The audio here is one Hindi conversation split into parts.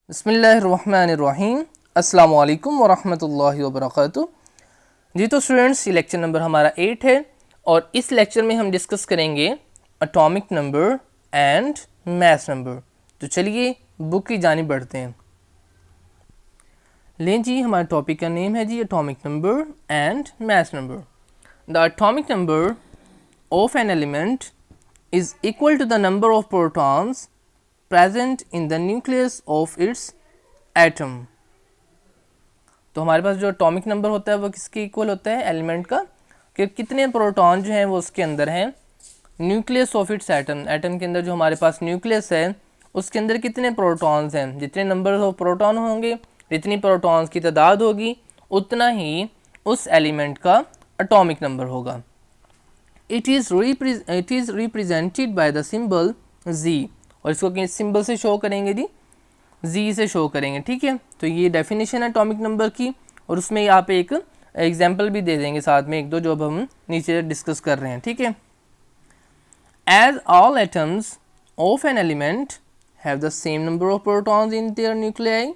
बिस्मिल्लाहिर्रहमानिर्रहीम। अस्सलाम वालेकुम वरहमतुल्लाहि वबरकातुहू। जी तो स्टूडेंट्स, ये लेक्चर नंबर हमारा 8 है और इस लेक्चर में हम डिस्कस करेंगे atomic number and mass number. तो चलिए बुक की जानिब बढ़ते हैं। लें जी, हमारे टॉपिक का नेम है जी atomic number and mass number. The atomic number of an element is equal to the number of protons present in the nucleus of its atom। तो हमारे पास जो एटॉमिक नंबर होता है वो किसके इक्वल होता है? एलिमेंट का, कि कितने प्रोटॉन जो हैं वो उसके अंदर हैं nucleus of its atom. Atom के अंदर जो हमारे पास न्यूक्लियस है उसके अंदर कितने प्रोटॉन्स हैं। जितने नंबर ऑफ प्रोटॉन होंगे, जितनी प्रोटॉन्स की तादाद होगी, उतना ही उस एलिमेंट का एटॉमिक नंबर होगा। It is represented by the symbol Z, और इसको किस सिंबल से शो करेंगे जी? Z से शो करेंगे। ठीक है, तो ये डेफिनेशन है एटॉमिक नंबर की, और उसमें यहाँ पे एक एग्जाम्पल भी दे देंगे साथ में एक दो, जो अब हम नीचे डिस्कस कर रहे हैं। ठीक है, as all atoms of an element have the same number of protons in their nuclei,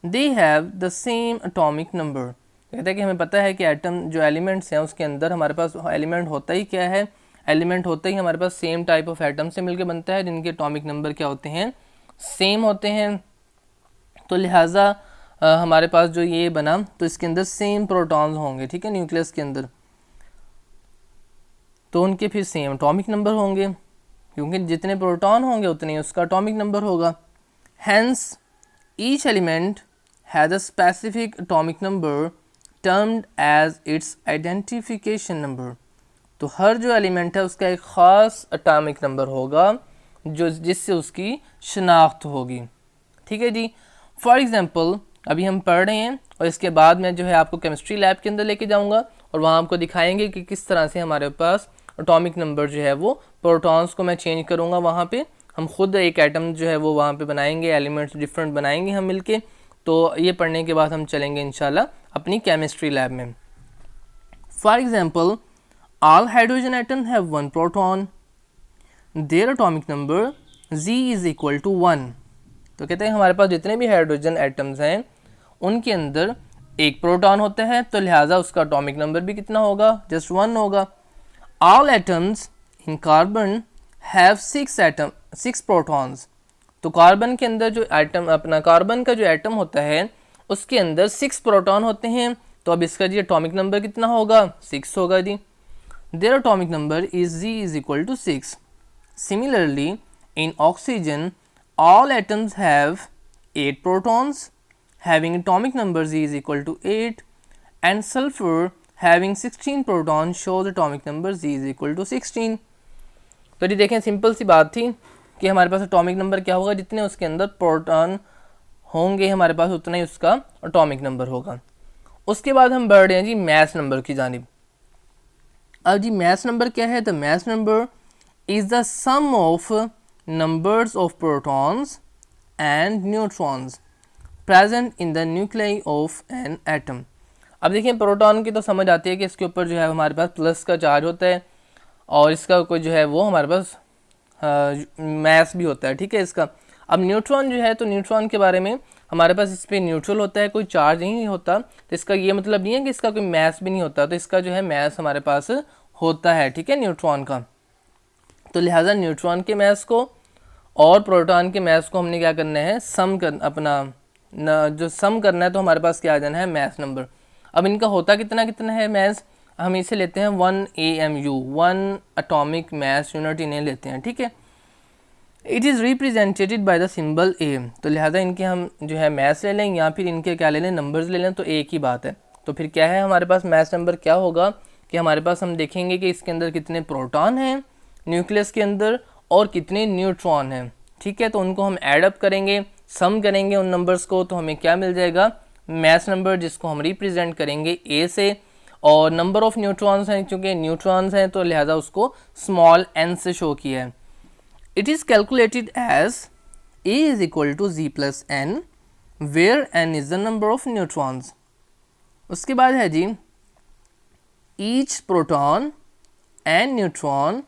they have the same atomic number. कहते हैं कि हमें पता है कि एटम जो एलिमेंट्स हैं उसके अंदर हमारे पास एलिमेंट होता ही क्या है? एलिमेंट होता ही हमारे पास सेम टाइप ऑफ एटम से मिलकर बनता है, जिनके एटॉमिक नंबर क्या होते हैं? सेम होते हैं। तो लिहाजा हमारे पास जो ये बना, तो इसके अंदर सेम प्रोटॉन्स होंगे। ठीक है, न्यूक्लियस के अंदर, तो उनके फिर सेम एटॉमिक नंबर होंगे, क्योंकि जितने प्रोटॉन होंगे उतने उसका एटॉमिक नंबर होगा। Hence each element has a specific atomic number termed as its identification number. तो हर जो एलिमेंट है उसका एक ख़ास एटॉमिक नंबर होगा जो जिससे उसकी शनाख्त होगी। ठीक है जी, फॉर एग्ज़ाम्पल अभी हम पढ़ रहे हैं और इसके बाद मैं जो है आपको केमिस्ट्री लैब के अंदर लेके जाऊंगा और वहाँ आपको दिखाएंगे कि किस तरह से हमारे पास एटॉमिक नंबर जो है वो प्रोटॉन्स को मैं चेंज करूँगा। वहाँ पे हम खुद एक एटम जो है वो वहाँ पे बनाएंगे, एलिमेंट्स डिफरेंट बनाएंगे हम मिलके। तो ये पढ़ने के बाद हम चलेंगे इंशाल्लाह अपनी केमिस्ट्री लैब में। For example, all hydrogen atom have one proton, their atomic number Z is equal to 1। तो कहते हैं हमारे पास जितने भी हाइड्रोजन एटम्स हैं उनके अंदर एक प्रोटॉन होता है, तो लिहाजा उसका एटॉमिक नंबर भी कितना होगा? जस्ट 1 होगा। All atoms in carbon have 6 protons. तो कार्बन के अंदर जो एटम, अपना कार्बन का जो एटम होता है उसके अंदर 6 प्रोटॉन होते हैं। तो अब इसका जी एटॉमिक नंबर कितना होगा? 6 होगा जी। Their atomic number is Z is equal to 6। Similarly in oxygen all atoms have 8 protons having atomic number Z is equal to 8, and sulphur having 16 proton shows atomic number Z is equal to 16। तो जी देखें, सिंपल सी बात थी कि हमारे पास एटॉमिक नंबर क्या होगा? जितने उसके अंदर प्रोटॉन होंगे हमारे पास उतना ही उसका एटॉमिक नंबर होगा। उसके बाद हम बढ़ रहे हैं जी मैथ नंबर की जानिब। अब जी मैथ नंबर क्या है? The mass number is the sum of numbers of protons and neutrons present in the nuclei of an atom. अब देखिए, प्रोटॉन की तो समझ आती है कि इसके ऊपर जो है हमारे पास प्लस का चार्ज होता है और इसका कोई जो है वो हमारे पास मैथ भी होता है। ठीक है, इसका। अब न्यूट्रॉन जो है, तो न्यूट्रॉन के बारे में हमारे पास इस पर न्यूट्रल होता है, कोई चार्ज नहीं होता, तो इसका ये मतलब नहीं है कि इसका कोई मैथ भी नहीं होता, तो इसका जो है मैथ हमारे पास होता है। ठीक है, न्यूट्रॉन का। तो लिहाजा न्यूट्रॉन के मैथ को और प्रोटॉन के मैथ को हमने क्या करना है? सम कर, अपना जो सम करना है, तो हमारे पास क्या आ जाना है? Math number. अब इनका होता कितना कितना है मैथ? हम इसे लेते हैं 1 AMU, 1 एटॉमिक मैथ यूनिट इन्हें लेते हैं। ठीक है, it is represented by the symbol A। तो लिहाजा इनके हम जो है मैथ्स ले लें या फिर इनके क्या ले लें? नंबर्स ले लें, तो एक ही बात है। तो फिर क्या है हमारे पास मैथ्स नंबर क्या होगा कि हमारे पास हम देखेंगे कि इसके अंदर कितने प्रोटॉन हैं न्यूक्लियस के अंदर और कितने न्यूट्रॉन हैं। ठीक है, तो उनको हम ऐड अप करेंगे, सम करेंगे उन नंबर्स को, तो हमें क्या मिल जाएगा? मैथ्स नंबर, जिसको हम रिप्रेजेंट करेंगे A से। और नंबर ऑफ न्यूट्रॉन्स हैं, चूँकि न्यूट्रॉन्स हैं तो लिहाजा उसको स्मॉल n से शो किया है। It is calculated as A is equal to Z plus N, where N is the number of neutrons। उसके बाद है जी each proton and neutron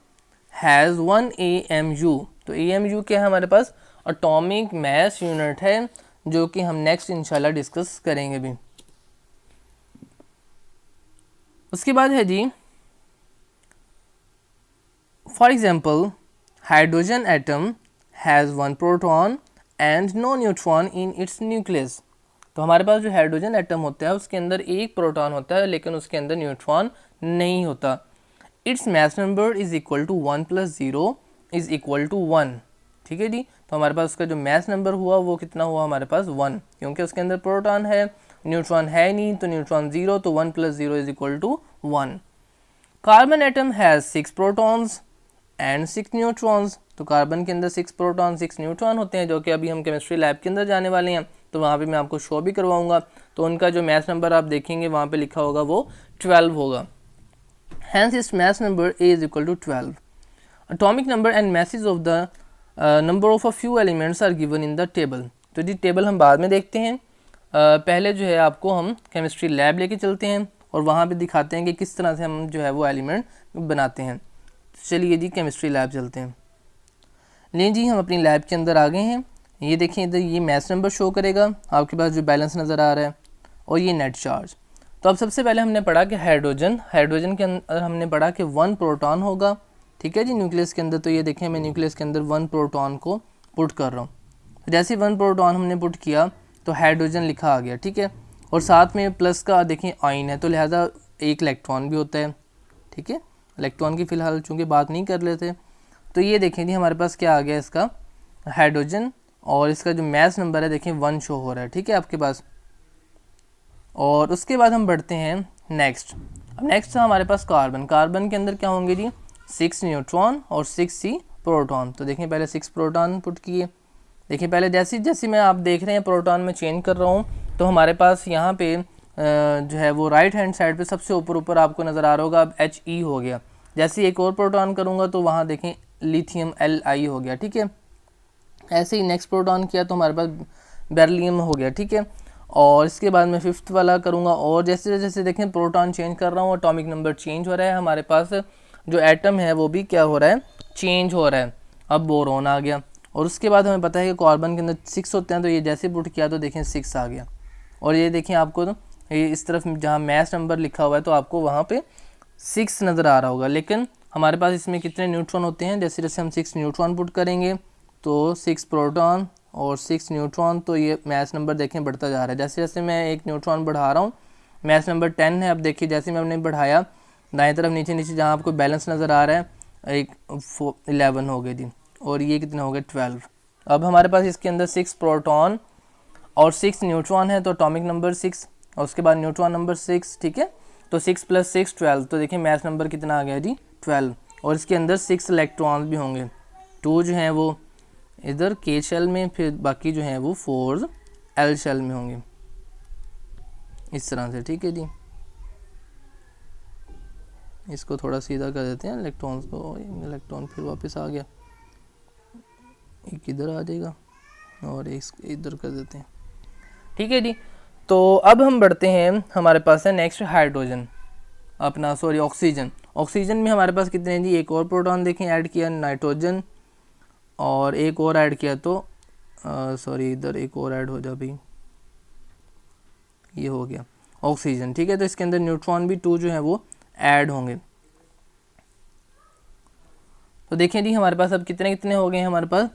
has 1 AMU। तो AMU क्या है हमारे पास? एटॉमिक मास यूनिट है, जो कि हम नेक्स्ट इंशाल्लाह डिस्कस करेंगे भी। उसके बाद है जी, for example hydrogen atom has 1 proton and no neutron in its nucleus. तो हमारे पास जो हाइड्रोजन एटम होता है उसके अंदर एक प्रोटॉन होता है लेकिन उसके अंदर न्यूट्रॉन नहीं होता। Its mass number is equal to 1 + 0 is equal to 1। ठीक है जी, तो हमारे पास उसका जो मास नंबर हुआ वो कितना हुआ हमारे पास 1, क्योंकि उसके अंदर प्रोटॉन है, न्यूट्रॉन है नहीं, तो न्यूट्रॉन 0, तो 1 + 0 is equal to 1। Carbon atom has 6 protons and 6 neutrons. तो कार्बन के अंदर 6 प्रोटॉन 6 न्यूट्रॉन होते हैं, जो कि अभी हम केमिस्ट्री लैब के अंदर जाने वाले हैं, तो वहाँ पे मैं आपको शो भी करवाऊंगा। तो उनका जो मास नंबर आप देखेंगे वहाँ पे लिखा होगा वो 12 होगा। Hence its mass number A is equal to 12. Atomic number and masses of the number of a few elements are given in the table. तो जी टेबल हम बाद में देखते हैं, पहले जो है आपको हम केमिस्ट्री लैब लेके चलते हैं और वहाँ पे दिखाते हैं कि किस तरह से हम जो है वो एलिमेंट बनाते हैं। तो चलिए जी केमिस्ट्री लैब चलते हैं। नहीं जी, हम अपनी लैब के अंदर आ गए हैं। ये देखें इधर ये मास नंबर शो करेगा, आपके पास जो बैलेंस नज़र आ रहा है, और ये नेट चार्ज। तो अब सबसे पहले हमने पढ़ा कि हाइड्रोजन के अंदर हमने पढ़ा कि 1 प्रोटॉन होगा। ठीक है जी, न्यूक्लियस के अंदर। तो ये देखें मैं न्यूक्लियस के अंदर 1 प्रोटॉन को पुट कर रहा हूँ। तो जैसे 1 प्रोटॉन हमने पुट किया तो हाइड्रोजन लिखा आ गया। ठीक है, और साथ में प्लस का देखें आयन है, तो लिहाजा एक इलेक्ट्रॉन भी होता है। ठीक है, इलेक्ट्रॉन की फ़िलहाल चूँकि बात नहीं कर लेते। तो ये देखें जी हमारे पास क्या आ गया इसका हाइड्रोजन, और इसका जो मास नंबर है देखें 1 शो हो रहा है। ठीक है आपके पास। और उसके बाद हम बढ़ते हैं नेक्स्ट। अब नेक्स्ट है हमारे पास कार्बन के अंदर क्या होंगे जी 6 न्यूट्रॉन और 6 प्रोटॉन। तो देखें पहले 6 प्रोटॉन पुट किए। देखिए पहले जैसे मैं आप देख रहे हैं प्रोटॉन में चेंज कर रहा हूँ, तो हमारे पास यहाँ पे जो है वो राइट हैंड साइड पे सबसे ऊपर आपको नज़र आ रहा होगा। अब He हो गया। जैसे एक और प्रोटॉन करूँगा तो वहाँ देखें लिथियम Li हो गया। ठीक है, ऐसे ही नेक्स्ट प्रोटॉन किया तो हमारे पास बेरिलियम हो गया। ठीक है, और इसके बाद मैं 5th वाला करूँगा, और जैसे जैसे देखें प्रोटॉन चेंज कर रहा हूँ, एटॉमिक नंबर चेंज हो रहा है, हमारे पास जो एटम है वो भी क्या हो रहा है चेंज हो रहा है। अब बोरोन आ गया, और उसके बाद हमें पता है कि कार्बन के अंदर 6 होते हैं, तो ये जैसे पुट किया तो देखें 6 आ गया। और ये देखें आपको तो ये इस तरफ जहाँ मास नंबर लिखा हुआ है तो आपको वहाँ पे 6 नज़र आ रहा होगा, लेकिन हमारे पास इसमें कितने न्यूट्रॉन होते हैं। जैसे जैसे हम 6 न्यूट्रॉन पुट करेंगे तो 6 प्रोटॉन और 6 न्यूट्रॉन, तो ये मास नंबर देखें बढ़ता जा रहा है। जैसे जैसे मैं एक न्यूट्रॉन बढ़ा रहा हूँ, मास नंबर 10 है। अब देखिए जैसे मैंने बढ़ाया दाएं तरफ नीचे नीचे जहाँ आपको बैलेंस नज़र आ रहा है, एक 11 हो गए जी, और ये कितने हो गए 12। अब हमारे पास इसके अंदर 6 प्रोटॉन और 6 न्यूट्रॉन है, तो एटॉमिक नंबर 6 और उसके बाद न्यूट्रॉन नंबर 6। ठीक है, तो 6 + 6 12। तो देखिए मास नंबर कितना आ गया जी 12, और इसके अंदर 6 इलेक्ट्रॉन भी होंगे। 2 जो हैं वो इधर K शेल में, फिर बाकी जो हैं वो 4 L शेल में होंगे इस तरह से। ठीक है जी, इसको थोड़ा सीधा कर देते हैं इलेक्ट्रॉन्स को। इलेक्ट्रॉन फिर वापस आ गया, एक इधर आ जाएगा और एक इधर कर देते हैं। ठीक है जी, तो अब हम बढ़ते हैं, हमारे पास है नेक्स्ट हाइड्रोजन अपना सॉरी ऑक्सीजन। ऑक्सीजन में हमारे पास कितने हैं जी, एक और प्रोटॉन देखें ऐड किया, नाइट्रोजन, और एक और ऐड किया तो सॉरी इधर एक और ऐड हो जा भाई, ये हो गया ऑक्सीजन। ठीक है, तो इसके अंदर न्यूट्रॉन भी 2 जो है वो ऐड होंगे। तो देखें जी हमारे पास अब कितने कितने हो गए हैं, हमारे पास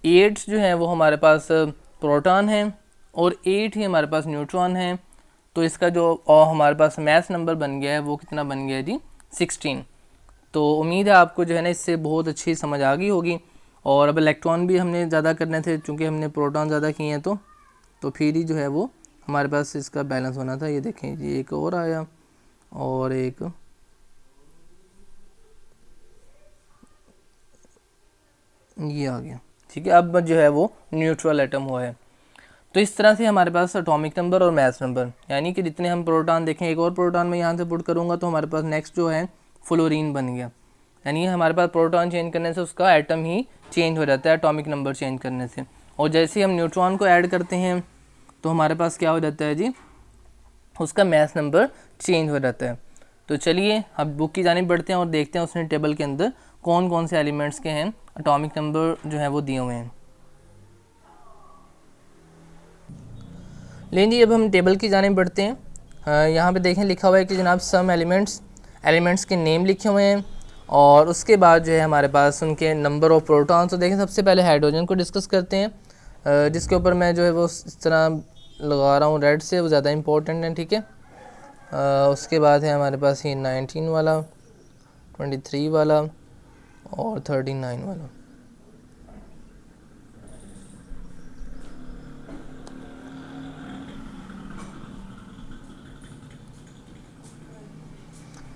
8 जो है वो हमारे पास प्रोटॉन है और 8 ही हमारे पास न्यूट्रॉन है। तो इसका जो हमारे पास मास नंबर बन गया है वो कितना बन गया है जी 16। तो उम्मीद है आपको जो है ना इससे बहुत अच्छी समझ आ गई होगी। और अब इलेक्ट्रॉन भी हमने ज़्यादा करने थे, चूँकि हमने प्रोटॉन ज़्यादा किए हैं, तो फिर ही जो है वो हमारे पास इसका बैलेंस होना था। ये देखें जी एक और आया और एक ये आ गया। ठीक है, अब जो है वो न्यूट्रल एटम हुआ है। तो इस तरह से हमारे पास एटॉमिक नंबर और मास नंबर, यानी कि जितने हम प्रोटॉन देखें, एक और प्रोटॉन में यहाँ से पुट करूँगा तो हमारे पास नेक्स्ट जो है फ्लोरीन बन गया। यानी हमारे पास प्रोटॉन चेंज करने से उसका एटम ही चेंज हो जाता है एटॉमिक नंबर चेंज करने से। और जैसे ही हम न्यूट्रॉन को ऐड करते हैं तो हमारे पास क्या हो जाता है जी, उसका मास नंबर चेंज हो जाता है। तो चलिए अब बुक की जानिब बढ़ते हैं और देखते हैं उसने टेबल के अंदर कौन कौन से एलिमेंट्स के हैं एटॉमिक नंबर जो है वो दिए हुए हैं। लेकिन जी अब हम टेबल की जाने बढ़ते हैं। यहाँ पे देखें लिखा हुआ है कि जनाब सम एलिमेंट्स के नेम लिखे हुए हैं और उसके बाद जो है हमारे पास उनके नंबर ऑफ़ प्रोटॉन्स। तो देखें सबसे पहले हाइड्रोजन को डिस्कस करते हैं, जिसके ऊपर मैं जो है वो इस तरह लगा रहा हूँ रेड से, वो ज़्यादा इंपॉर्टेंट है, ठीक है। उसके बाद है हमारे पास ये 19 वाला, 23 वाला और 39 वाला।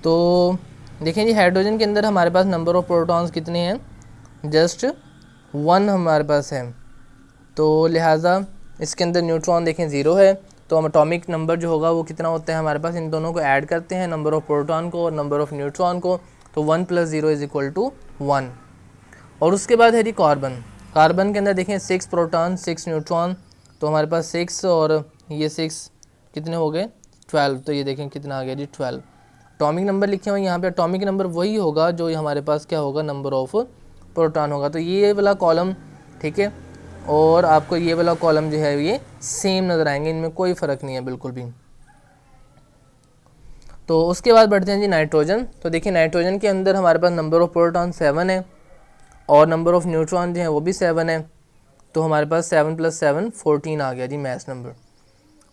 तो देखें जी हाइड्रोजन के अंदर हमारे पास नंबर ऑफ़ प्रोटॉन्स कितने हैं, जस्ट 1 हमारे पास है। तो लिहाजा इसके अंदर न्यूट्रॉन देखें 0 है, तो हम एटॉमिक नंबर जो होगा वो कितना होता है हमारे पास, इन दोनों को ऐड करते हैं, नंबर ऑफ़ प्रोटॉन को और नंबर ऑफ़ न्यूट्रॉन को, तो 1 + 0 = 1। और उसके बाद है जी कार्बन के अंदर देखें 6 प्रोटॉन 6 न्यूट्रॉन, तो हमारे पास 6 और ये 6 कितने हो गए 12। तो ये देखें कितना आ गया जी 12। एटॉमिक नंबर लिखे हुए यहाँ पे, एटॉमिक नंबर वही होगा जो हमारे पास क्या होगा, नंबर ऑफ़ प्रोटॉन होगा। तो ये वाला कॉलम, ठीक है, और आपको ये वाला कॉलम जो है ये सेम नज़र आएंगे, इनमें कोई फ़र्क नहीं है बिल्कुल भी। तो उसके बाद बढ़ते हैं जी नाइट्रोजन। तो देखिए नाइट्रोजन के अंदर हमारे पास नंबर ऑफ़ प्रोटॉन 7 है और नंबर ऑफ़ न्यूट्रॉन जो है वो भी 7 है। तो हमारे पास 7 + 7 14 आ गया जी मैस नंबर।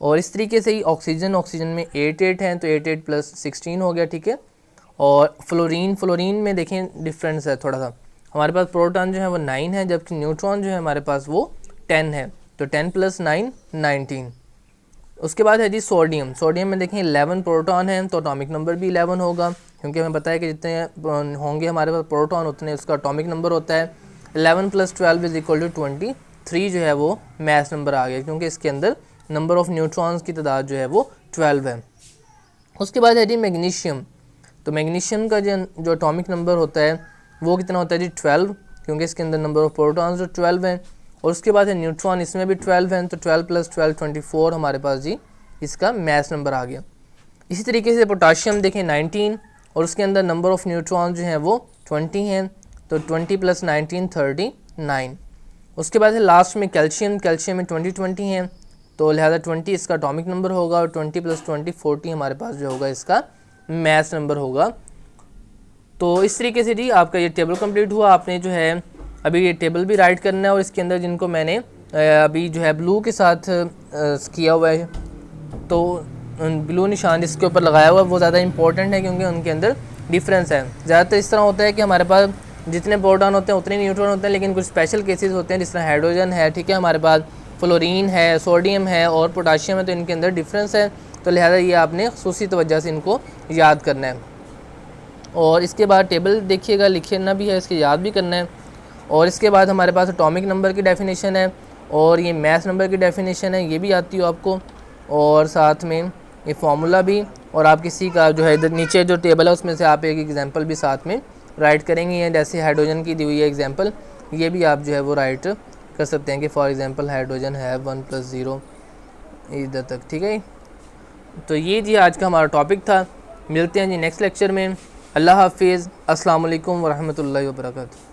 और इस तरीके से ही ऑक्सीजन में 8 हैं, तो 8 + 16 हो गया, ठीक है। और फ्लोरीन में देखें डिफरेंस है थोड़ा सा, हमारे पास प्रोटॉन जो है वो 9 है, जबकि न्यूट्रॉन जो है हमारे पास वो 10 है। तो 10 + 9 19। उसके बाद है जी सोडियम में देखें 11 प्रोटॉन हैं, तो एटॉमिक नंबर भी 11 होगा, क्योंकि हमें पता है कि जितने होंगे हमारे पास प्रोटॉन उतने उसका एटॉमिक नंबर होता है। 11 + 12 = 23 जो है वो मैस नंबर आ गया, क्योंकि इसके अंदर नंबर ऑफ़ न्यूट्रॉन्स की तादाद जो है वो 12 है। उसके बाद है जी मैग्नीशियम। तो मैग्नीशियम का जो एटॉमिक नंबर होता है वो कितना होता है जी 12, क्योंकि इसके अंदर नंबर ऑफ़ प्रोटॉन्स जो 12 हैं। और उसके बाद है न्यूट्रॉन, इसमें भी 12 हैं, तो 12 + 12 24 हमारे पास जी इसका मैस नंबर आ गया। इसी तरीके से पोटाशियम देखें 19 और उसके अंदर नंबर ऑफ़ न्यूट्रॉन जो हैं वो 20 हैं, तो 20 + 19 39। उसके बाद है लास्ट में कैल्शियम में 20 हैं, तो लिहाजा 20 इसका एटॉमिक नंबर होगा और 20 + 20 40 हमारे पास जो होगा इसका मैस नंबर होगा। तो इस तरीके से जी आपका ये टेबल कंप्लीट हुआ। आपने जो है अभी ये टेबल भी राइट करना है और इसके अंदर जिनको मैंने अभी जो है ब्लू के साथ किया हुआ है, तो ब्लू निशान जिसके ऊपर लगाया हुआ है वो ज़्यादा इंपॉर्टेंट है, क्योंकि उनके अंदर डिफरेंस है। ज़्यादातर इस तरह होता है कि हमारे पास जितने प्रोटॉन होते हैं उतने न्यूट्रॉन होते हैं, लेकिन कुछ स्पेशल केसेस होते हैं जिस तरह हाइड्रोजन है, ठीक है, हमारे पास फ्लोरीन है, सोडियम है और पोटाशियम है, तो इनके अंदर डिफरेंस है। तो लिहाजा ये आपने ख़ुसूसी तवज्जो से इनको याद करना है। और इसके बाद टेबल देखिएगा, लिखना भी है, इसके याद भी करना है। और इसके बाद हमारे पास एटॉमिक नंबर की डेफिनेशन है और ये मैस नंबर की डेफिनेशन है, ये भी आती हो आपको, और साथ में ये फार्मूला भी, और आप किसी का जो है इधर नीचे जो टेबल है उसमें से आप एक एग्जांपल भी साथ में राइट करेंगे, जैसे हाइड्रोजन की दी हुई है एग्जांपल, ये भी आप जो है वो राइट कर सकते हैं कि फॉर एग्जांपल हाइड्रोजन है 1 + 0 इधर तक, ठीक है। तो ये जी आज का हमारा टॉपिक था। मिलते हैं जी नेक्स्ट लेक्चर में। अल्लाह हाफिज़। अस्सलाम वालेकुम व रहमतुल्लाहि व बरकातुहू।